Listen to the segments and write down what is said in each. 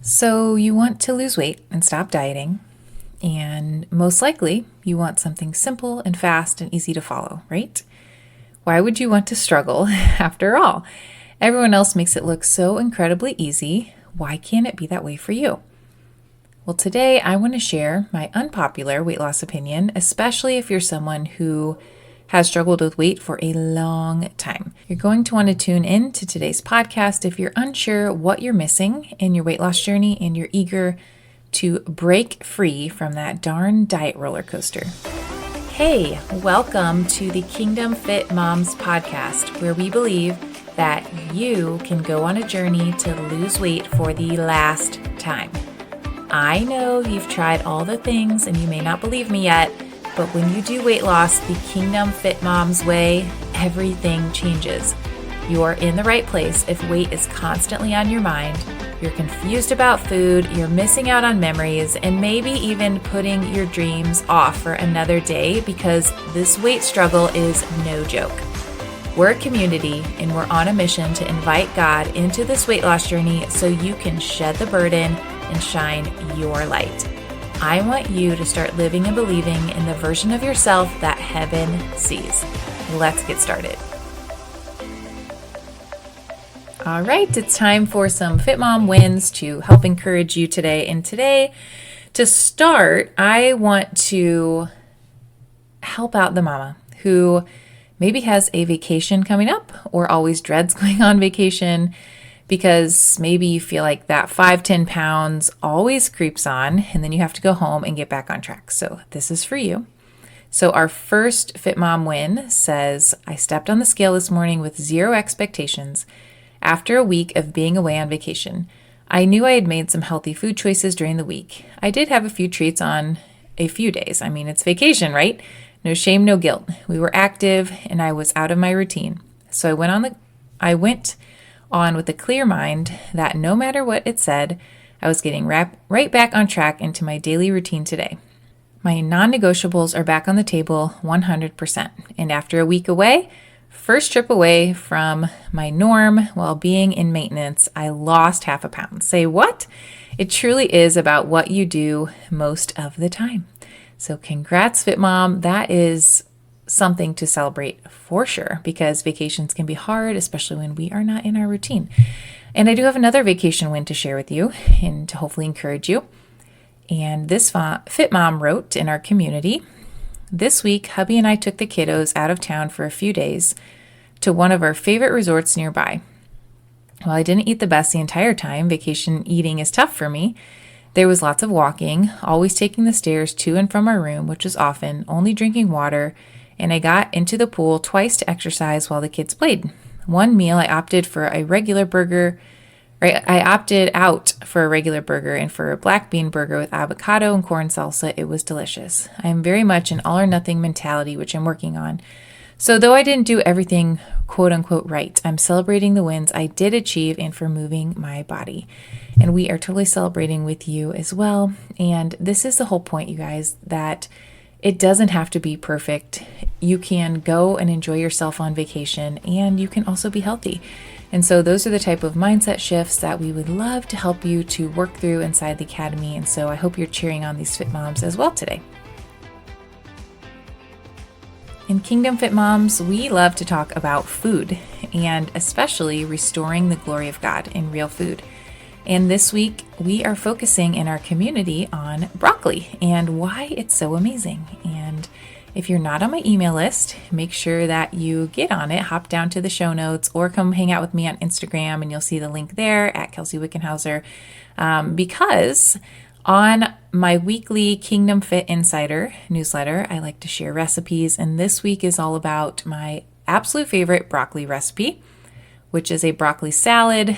So you want to lose weight and stop dieting, and most likely you want something simple and fast and easy to follow, right? Why would you want to struggle after all? Everyone else makes it look so incredibly easy. Why can't it be that way for you? Well, today I want to share my unpopular weight loss opinion, especially if you're someone who has struggled with weight for a long time. You're going to want to tune in to today's podcast if you're unsure what you're missing in your weight loss journey and you're eager to break free from that darn diet roller coaster. Hey, welcome to the Kingdom Fit Moms podcast, where we believe that you can go on a journey to lose weight for the last time. I know you've tried all the things and you may not believe me yet, but when you do weight loss the Kingdom Fit Moms way, everything changes. You're in the right place if weight is constantly on your mind, you're confused about food, you're missing out on memories, and maybe even putting your dreams off for another day because this weight struggle is no joke. We're a community and we're on a mission to invite God into this weight loss journey so you can shed the burden and shine your light. I want you to start living and believing in the version of yourself that heaven sees. Let's get started. All right, it's time for some Fit Mom wins to help encourage you today. And today, to start, I want to help out the mama who maybe has a vacation coming up or always dreads going on vacation, because maybe you feel like that 5-10 pounds always creeps on and then you have to go home and get back on track. So this is for you. So our first Fit Mom win says, I stepped on the scale this morning with zero expectations after a week of being away on vacation. I knew I had made some healthy food choices during the week. I did have a few treats on a few days. I mean, it's vacation, right? No shame, no guilt. We were active and I was out of my routine. So I went on with a clear mind that no matter what it said, I was getting right back on track into my daily routine today. My non-negotiables are back on the table 100%. And after a week away, first trip away from my norm while being in maintenance, I lost half a pound. Say what? It truly is about what you do most of the time. So congrats, Fit Mom. That is something to celebrate for sure, because vacations can be hard, especially when we are not in our routine. And I do have another vacation win to share with you and to hopefully encourage you. And this Fit Mom wrote in our community, this week, hubby and I took the kiddos out of town for a few days to one of our favorite resorts nearby. While I didn't eat the best the entire time, vacation eating is tough for me. There was lots of walking, always taking the stairs to and from our room, which was often, only drinking water, and I got into the pool twice to exercise while the kids played. One meal, I opted out for a regular burger and for a black bean burger with avocado and corn salsa. It was delicious. I am very much an all or nothing mentality, which I'm working on. So though I didn't do everything quote unquote right, I'm celebrating the wins I did achieve and for moving my body. And we are totally celebrating with you as well. And this is the whole point, you guys, that it doesn't have to be perfect. You can go and enjoy yourself on vacation, and you can also be healthy. And so those are the type of mindset shifts that we would love to help you to work through inside the Academy. And so I hope you're cheering on these Fit Moms as well today. In Kingdom Fit Moms, we love to talk about food, and especially restoring the glory of God in real food. And this week, we are focusing in our community on broccoli and why it's so amazing. And if you're not on my email list, make sure that you get on it, hop down to the show notes, or come hang out with me on Instagram, and you'll see the link there at Kelsey Wickenhauser. Because on my weekly Kingdom Fit Insider newsletter, I like to share recipes, and this week is all about my absolute favorite broccoli recipe, which is a broccoli salad.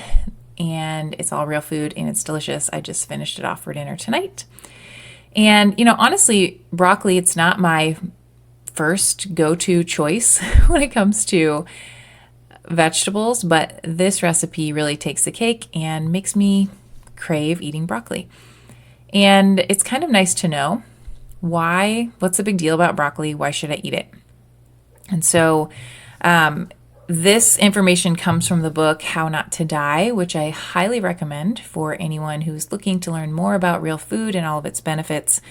And it's all real food and it's delicious. I just finished it off for dinner tonight. And, honestly, broccoli, it's not my first go-to choice when it comes to vegetables, but this recipe really takes the cake and makes me crave eating broccoli. And it's kind of nice to know what's the big deal about broccoli? Why should I eat it? And so This information comes from the book How Not to Die, which I highly recommend for anyone who's looking to learn more about real food and all of its benefits.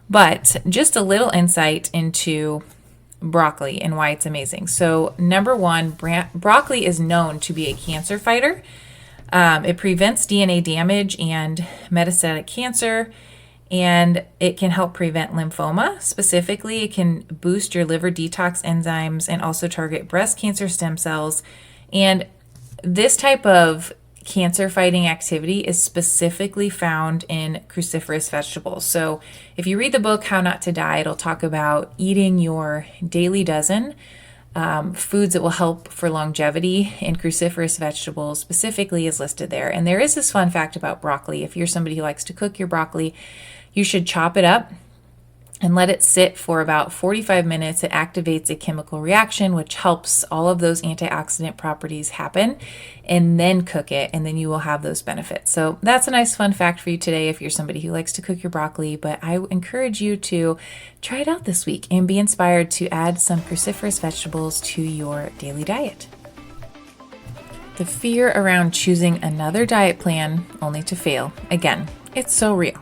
But just a little insight into broccoli and why it's amazing. So, number one, broccoli is known to be a cancer fighter. It prevents DNA damage and metastatic cancer, and it can help prevent lymphoma. Specifically, it can boost your liver detox enzymes and also target breast cancer stem cells. And this type of cancer fighting activity is specifically found in cruciferous vegetables. So if you read the book How Not to Die, it'll talk about eating your daily dozen foods that will help for longevity, and cruciferous vegetables specifically is listed there. And there is this fun fact about broccoli. If you're somebody who likes to cook your broccoli, you should chop it up and let it sit for about 45 minutes. It activates a chemical reaction, which helps all of those antioxidant properties happen, and then cook it, and then you will have those benefits. So that's a nice fun fact for you today if you're somebody who likes to cook your broccoli, but I encourage you to try it out this week and be inspired to add some cruciferous vegetables to your daily diet. The fear around choosing another diet plan only to fail. Again, it's so real.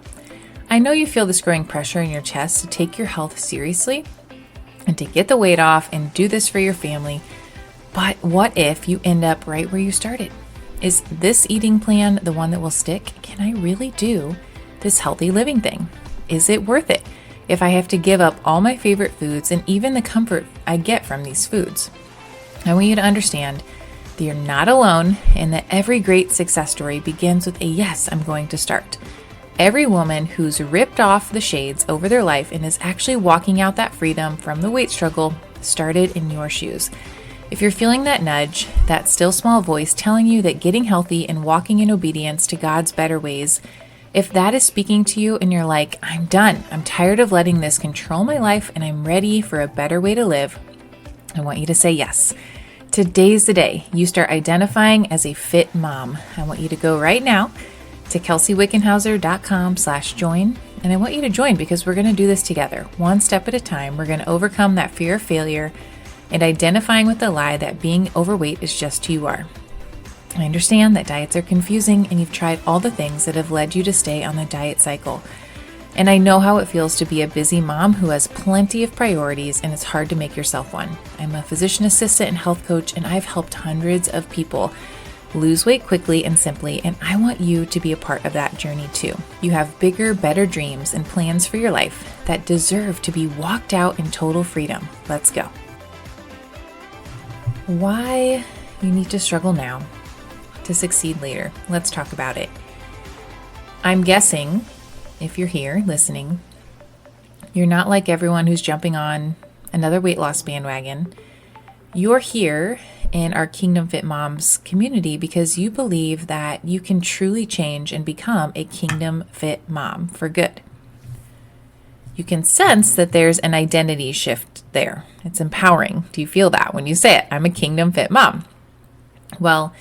I know you feel this growing pressure in your chest to take your health seriously and to get the weight off and do this for your family. But what if you end up right where you started? Is this eating plan the one that will stick? Can I really do this healthy living thing? Is it worth it if I have to give up all my favorite foods and even the comfort I get from these foods? I want you to understand that you're not alone and that every great success story begins with a yes, I'm going to start. Every woman who's ripped off the shades over their life and is actually walking out that freedom from the weight struggle started in your shoes. If you're feeling that nudge, that still small voice telling you that getting healthy and walking in obedience to God's better ways, if that is speaking to you and you're like, I'm done, I'm tired of letting this control my life and I'm ready for a better way to live, I want you to say yes. Today's the day you start identifying as a fit mom. I want you to go right now to kelseyWickenhauser.com/join. And I want you to join because we're going to do this together, one step at a time. We're going to overcome that fear of failure and identifying with the lie that being overweight is just who you are. I understand that diets are confusing and you've tried all the things that have led you to stay on the diet cycle. And I know how it feels to be a busy mom who has plenty of priorities and it's hard to make yourself one. I'm a physician assistant and health coach, and I've helped hundreds of people lose weight quickly and simply, and I want you to be a part of that journey too. You have bigger, better dreams and plans for your life that deserve to be walked out in total freedom. Let's go. Why you need to struggle now to succeed later. Let's talk about it. I'm guessing, if you're here listening, you're not like everyone who's jumping on another weight loss bandwagon. You're here in our Kingdom Fit Moms community because you believe that you can truly change and become a Kingdom Fit mom for good. You can sense that there's an identity shift there. It's empowering. Do you feel that when you say it? I'm a Kingdom Fit mom. Well,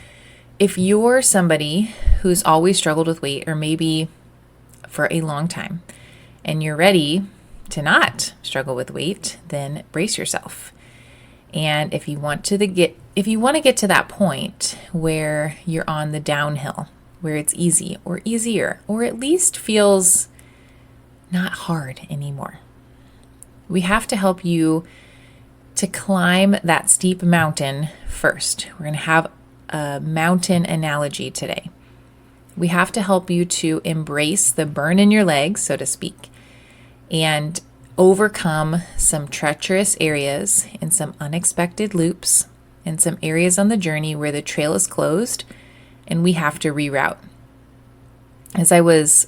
if you're somebody who's always struggled with weight, or maybe for a long time, and you're ready to not struggle with weight, then brace yourself. And if you want to get to that point where you're on the downhill, where it's easy or easier, or at least feels not hard anymore, we have to help you to climb that steep mountain first. We're going to have a mountain analogy today. We have to help you to embrace the burn in your legs, so to speak, and overcome some treacherous areas and some unexpected loops and some areas on the journey where the trail is closed and we have to reroute. As I was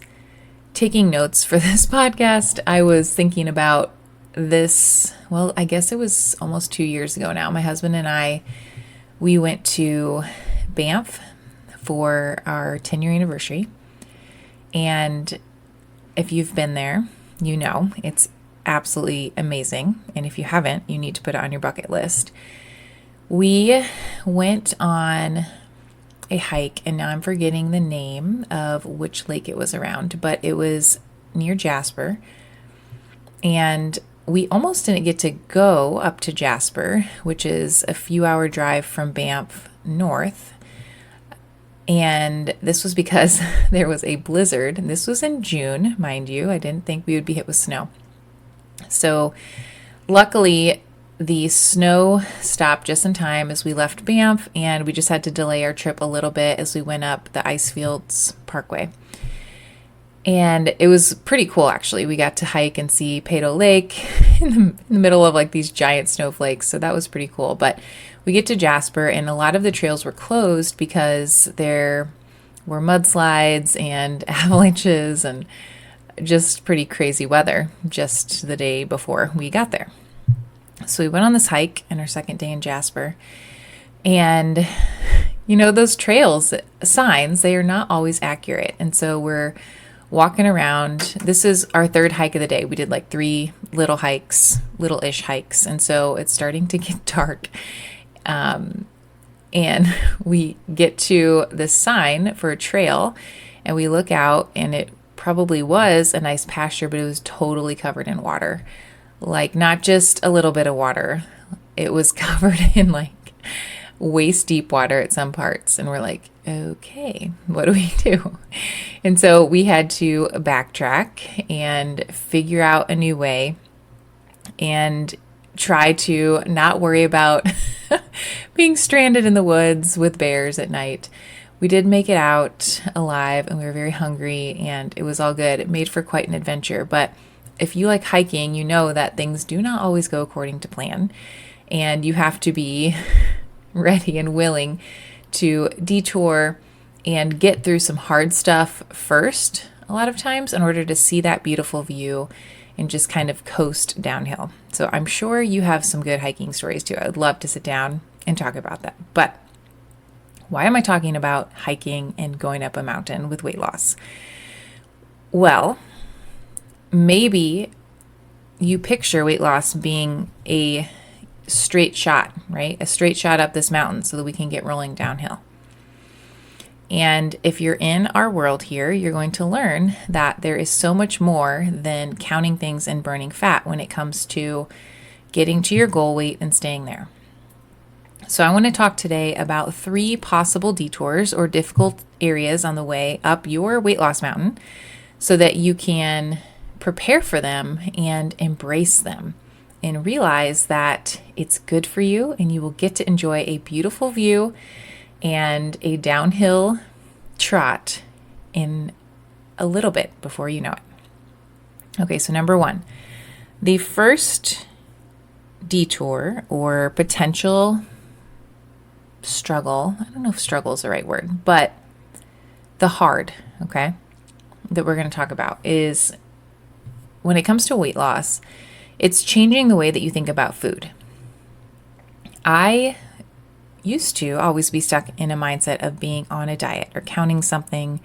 taking notes for this podcast, I was thinking about this, well, I guess it was almost 2 years ago now. My husband and I, we went to Banff for our 10-year anniversary. And if you've been there, you know it's absolutely amazing. And if you haven't, you need to put it on your bucket list. We went on a hike, and now I'm forgetting the name of which lake it was around, but it was near Jasper. And we almost didn't get to go up to Jasper, which is a few hour drive from Banff north. And this was because there was a blizzard. And this was in June, mind you. I didn't think we would be hit with snow. So luckily, the snow stopped just in time as we left Banff, and we just had to delay our trip a little bit as we went up the Icefields Parkway. And it was pretty cool, actually. We got to hike and see Plateau Lake in the middle of like these giant snowflakes. So that was pretty cool. But we get to Jasper, and a lot of the trails were closed because there were mudslides and avalanches and just pretty crazy weather just the day before we got there. So we went on this hike in our second day in Jasper. And, you know, those trails signs, they are not always accurate. And so we're walking around. This is our third hike of the day. We did like 3 little hikes, little-ish hikes. And so it's starting to get dark. And we get to this sign for a trail, and we look out, and it probably was a nice pasture, but it was totally covered in water. Like, not just a little bit of water. It was covered in like waist deep water at some parts. And we're like, okay, what do we do? And so we had to backtrack and figure out a new way and try to not worry about being stranded in the woods with bears at night. We did make it out alive, and we were very hungry, and it was all good. It made for quite an adventure. But if you like hiking, you know that things do not always go according to plan, and you have to be ready and willing to detour and get through some hard stuff first, a lot of times, in order to see that beautiful view and just kind of coast downhill. So I'm sure you have some good hiking stories too. I would love to sit down and talk about that. But why am I talking about hiking and going up a mountain with weight loss? Well, maybe you picture weight loss being a straight shot, right? A straight shot up this mountain so that we can get rolling downhill. And if you're in our world here, you're going to learn that there is so much more than counting things and burning fat when it comes to getting to your goal weight and staying there. So I want to talk today about 3 possible detours or difficult areas on the way up your weight loss mountain so that you can prepare for them and embrace them and realize that it's good for you, and you will get to enjoy a beautiful view and a downhill trot in a little bit before you know it. Okay, so number 1, the first detour or potential struggle, I don't know if struggle is the right word, but the hard, okay, that we're going to talk about is when it comes to weight loss, it's changing the way that you think about food. I used to always be stuck in a mindset of being on a diet or counting something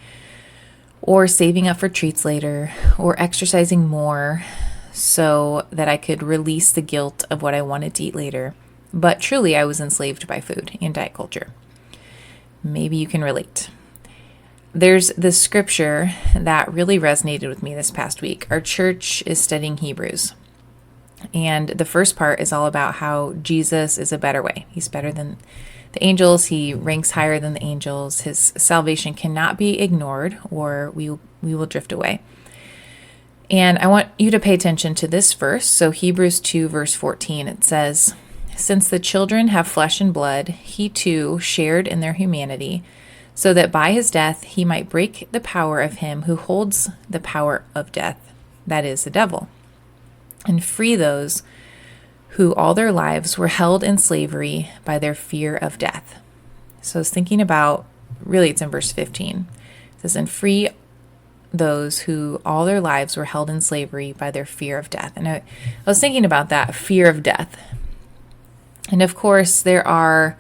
or saving up for treats later or exercising more so that I could release the guilt of what I wanted to eat later. But truly, I was enslaved by food and diet culture. Maybe you can relate. There's this scripture that really resonated with me this past week. Our church is studying Hebrews. And the first part is all about how Jesus is a better way. He's better than the angels. He ranks higher than the angels. His salvation cannot be ignored, or we will drift away. And I want you to pay attention to this verse. So Hebrews 2, verse 14, it says, "Since the children have flesh and blood, he too shared in their humanity, so that by his death he might break the power of him who holds the power of death, that is, the devil, and free those who all their lives were held in slavery by their fear of death." So I was thinking about, really it's in verse 15. It says, "And free those who all their lives were held in slavery by their fear of death." And I was thinking about that, fear of death. And of course, there are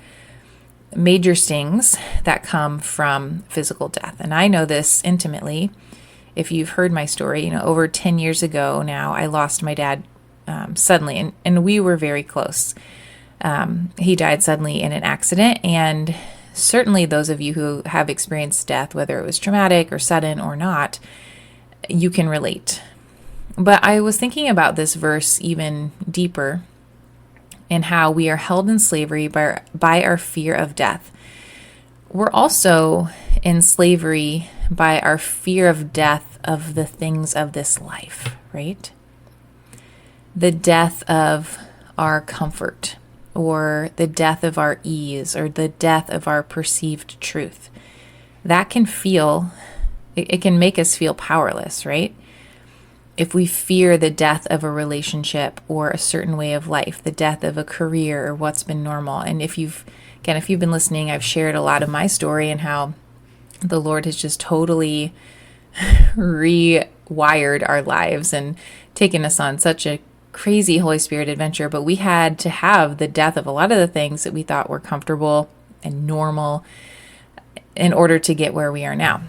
major stings that come from physical death. And I know this intimately. If you've heard my story, over 10 years ago now, I lost my dad suddenly, and we were very close. He died suddenly in an accident, and certainly those of you who have experienced death, whether it was traumatic or sudden or not, you can relate. But I was thinking about this verse even deeper, and how we are held in slavery by our fear of death. We're also in slavery by our fear of death of the things of this life, right? The death of our comfort, or the death of our ease, or the death of our perceived truth. That can feel, it can make us feel powerless, right? If we fear the death of a relationship or a certain way of life, the death of a career or what's been normal. And if you've been listening, I've shared a lot of my story and how the Lord has just totally rewired our lives and taken us on such a crazy Holy Spirit adventure. But we had to have the death of a lot of the things that we thought were comfortable and normal in order to get where we are now.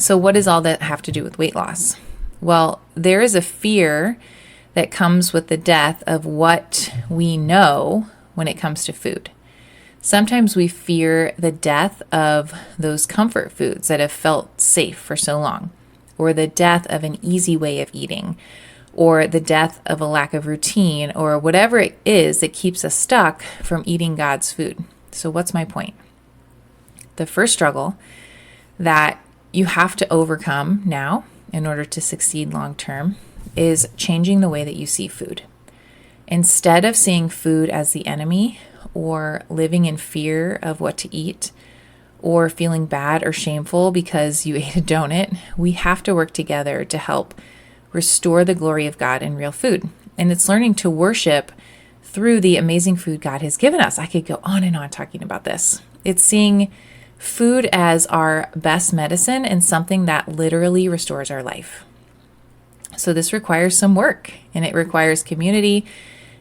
So what does all that have to do with weight loss? Well, there is a fear that comes with the death of what we know when it comes to food. Sometimes we fear the death of those comfort foods that have felt safe for so long, or the death of an easy way of eating, or the death of a lack of routine, or whatever it is that keeps us stuck from eating God's food. So what's my point? The first struggle that you have to overcome now in order to succeed long term is changing the way that you see food. Instead of seeing food as the enemy, or living in fear of what to eat, or feeling bad or shameful because you ate a donut, we have to work together to help restore the glory of God in real food. And it's learning to worship through the amazing food God has given us. I could go on and on talking about this. It's seeing food as our best medicine and something that literally restores our life. So this requires some work, and it requires community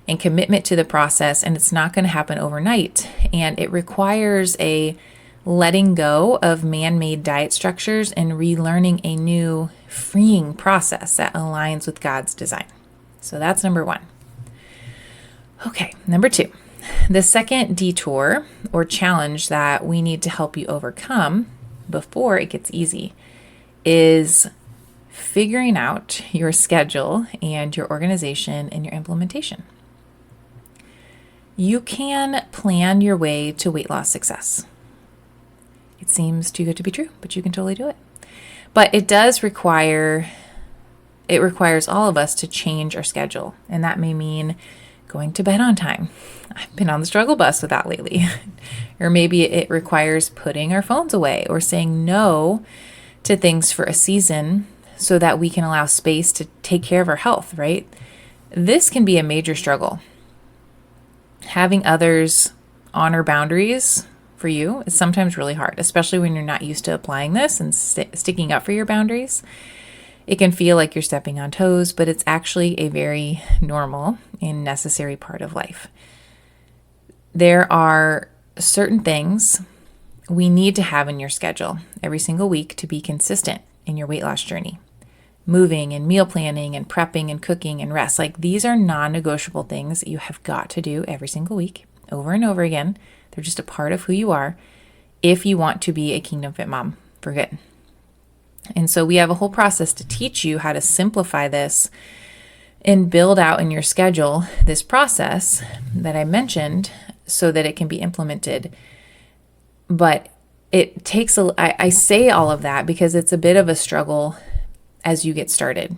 and commitment to the process, and it's not going to happen overnight. And it requires a letting go of man-made diet structures and relearning a new freeing process that aligns with God's design. So that's number one. Okay, number two. The second detour or challenge that we need to help you overcome before it gets easy is figuring out your schedule and your organization and your implementation. You can plan your way to weight loss success. It seems too good to be true, but you can totally do it. But it requires all of us to change our schedule. And that may mean going to bed on time. I've been on the struggle bus with that lately. Or maybe it requires putting our phones away or saying no to things for a season so that we can allow space to take care of our health, right? This can be a major struggle. Having others honor boundaries for you is sometimes really hard, especially when you're not used to applying this and sticking up for your boundaries. It can feel like you're stepping on toes, but it's actually a very normal and necessary part of life. There are certain things we need to have in your schedule every single week to be consistent in your weight loss journey. Moving and meal planning and prepping and cooking and rest. Like, these are non-negotiable things that you have got to do every single week, over and over again. They're just a part of who you are if you want to be a Kingdom Fit mom for good. And so we have a whole process to teach you how to simplify this and build out in your schedule this process that I mentioned so that it can be implemented. But it takes I say all of that because it's a bit of a struggle as you get started.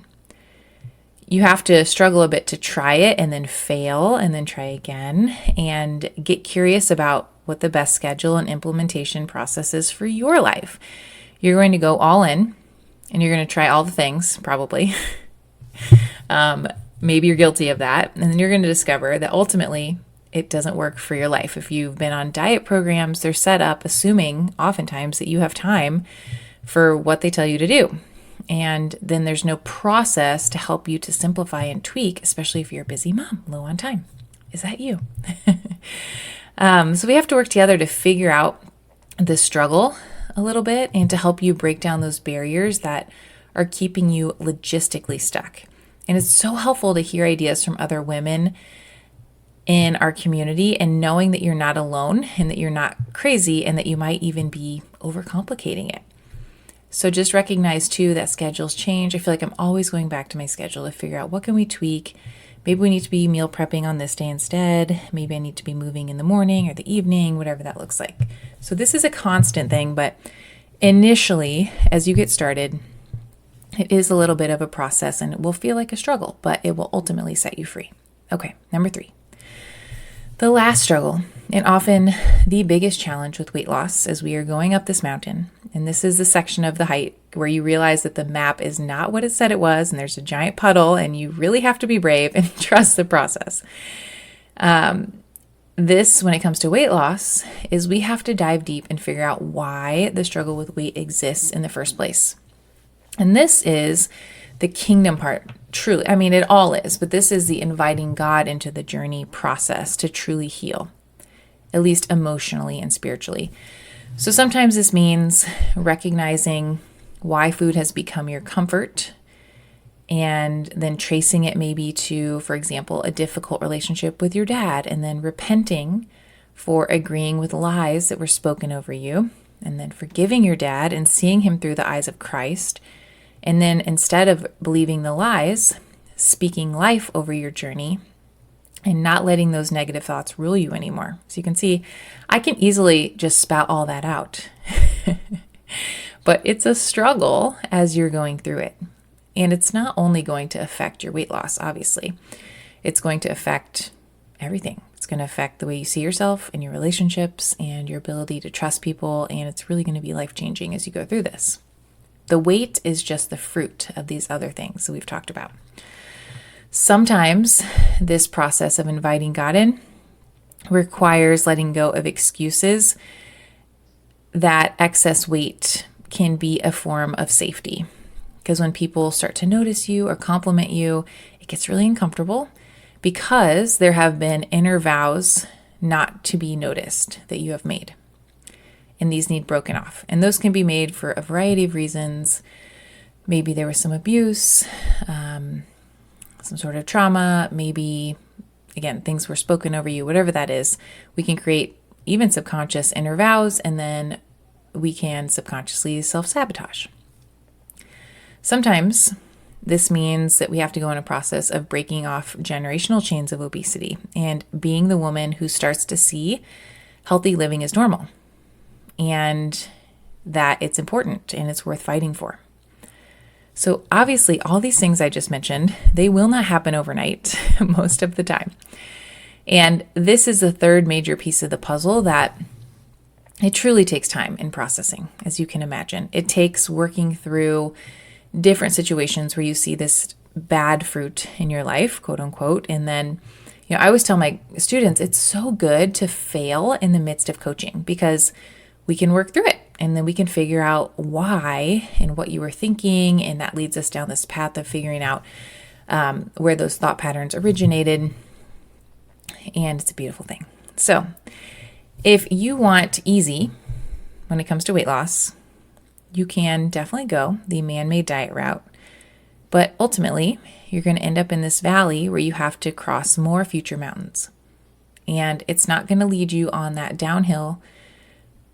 You have to struggle a bit to try it and then fail and then try again and get curious about what the best schedule and implementation process is for your life. You're going to go all in and you're going to try all the things, probably. Maybe you're guilty of that. And then you're going to discover that ultimately it doesn't work for your life. If you've been on diet programs, they're set up assuming oftentimes that you have time for what they tell you to do. And then there's no process to help you to simplify and tweak, especially if you're a busy mom, low on time. Is that you? So we have to work together to figure out the struggle a little bit and to help you break down those barriers that are keeping you logistically stuck. And it's so helpful to hear ideas from other women in our community and knowing that you're not alone and that you're not crazy and that you might even be overcomplicating it. So just recognize too that schedules change. I feel like I'm always going back to my schedule to figure out what can we tweak. Maybe we need to be meal prepping on this day instead. Maybe I need to be moving in the morning or the evening, whatever that looks like. So this is a constant thing, but initially, as you get started, it is a little bit of a process and it will feel like a struggle, but it will ultimately set you free. Okay, number 3. The last struggle, and often the biggest challenge with weight loss as we are going up this mountain, and this is the section of the hike where you realize that the map is not what it said it was, and there's a giant puddle, and you really have to be brave and trust the process. This, when it comes to weight loss, is we have to dive deep and figure out why the struggle with weight exists in the first place. And this is the kingdom part, truly. I mean, it all is, but this is the inviting God into the journey process to truly heal, at least emotionally and spiritually. So sometimes this means recognizing why food has become your comfort and then tracing it maybe to, for example, a difficult relationship with your dad, and then repenting for agreeing with lies that were spoken over you, and then forgiving your dad and seeing him through the eyes of Christ. And then instead of believing the lies, speaking life over your journey and not letting those negative thoughts rule you anymore. So you can see, I can easily just spout all that out. But it's a struggle as you're going through it. And it's not only going to affect your weight loss, obviously. It's going to affect everything. It's going to affect the way you see yourself and your relationships and your ability to trust people. And it's really going to be life-changing as you go through this. The weight is just the fruit of these other things that we've talked about. Sometimes this process of inviting God in requires letting go of excuses that excess weight can be a form of safety. Because when people start to notice you or compliment you, it gets really uncomfortable because there have been inner vows not to be noticed that you have made. And these need broken off. And those can be made for a variety of reasons. Maybe there was some abuse, some sort of trauma, maybe, again, things were spoken over you, whatever that is. We can create even subconscious inner vows, and then we can subconsciously self-sabotage. Sometimes this means that we have to go in a process of breaking off generational chains of obesity and being the woman who starts to see healthy living as normal and that it's important and it's worth fighting for. So obviously, all these things I just mentioned, they will not happen overnight most of the time. And this is the third major piece of the puzzle that it truly takes time in processing, as you can imagine. It takes working through different situations where you see this bad fruit in your life, quote unquote. And then, I always tell my students, it's so good to fail in the midst of coaching because we can work through it and then we can figure out why and what you were thinking. And that leads us down this path of figuring out where those thought patterns originated. And it's a beautiful thing. So if you want easy when it comes to weight loss, you can definitely go the man-made diet route. But ultimately, you're going to end up in this valley where you have to cross more future mountains. And it's not going to lead you on that downhill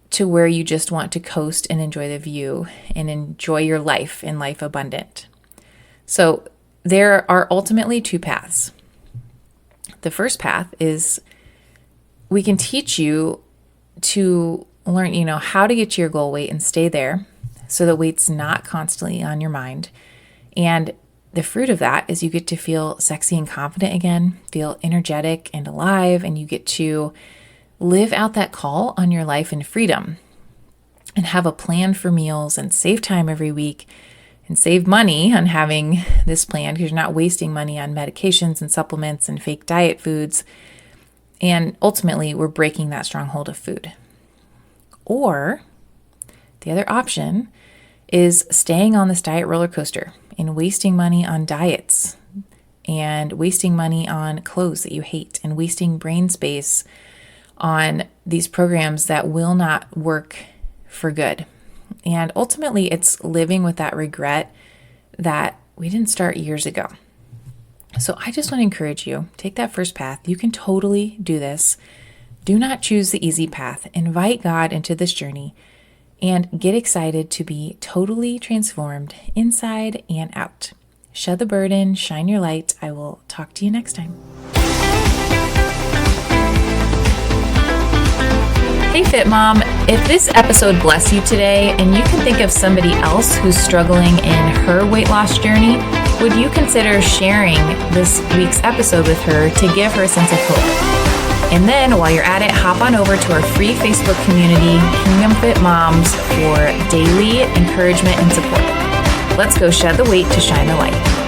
to where you just want to coast and enjoy the view and enjoy your life and life abundant. So there are ultimately two paths. The first path is we can teach you to learn, how to get to your goal weight and stay there so that weight's not constantly on your mind. And the fruit of that is you get to feel sexy and confident again, feel energetic and alive, and you get to live out that call on your life in freedom and have a plan for meals and save time every week and save money on having this plan because you're not wasting money on medications and supplements and fake diet foods. And ultimately, we're breaking that stronghold of food. Or the other option is staying on this diet roller coaster and wasting money on diets and wasting money on clothes that you hate and wasting brain space on these programs that will not work for good. And ultimately, it's living with that regret that we didn't start years ago. So I just want to encourage you, take that first path. You can totally do this. Do not choose the easy path. Invite God into this journey and get excited to be totally transformed inside and out. Shed the burden, shine your light. I will talk to you next time. Hey Fit Mom, if this episode blessed you today and you can think of somebody else who's struggling in her weight loss journey, would you consider sharing this week's episode with her to give her a sense of hope? And then while you're at it, hop on over to our free Facebook community, Kingdom Fit Moms, for daily encouragement and support. Let's go shed the weight to shine the light.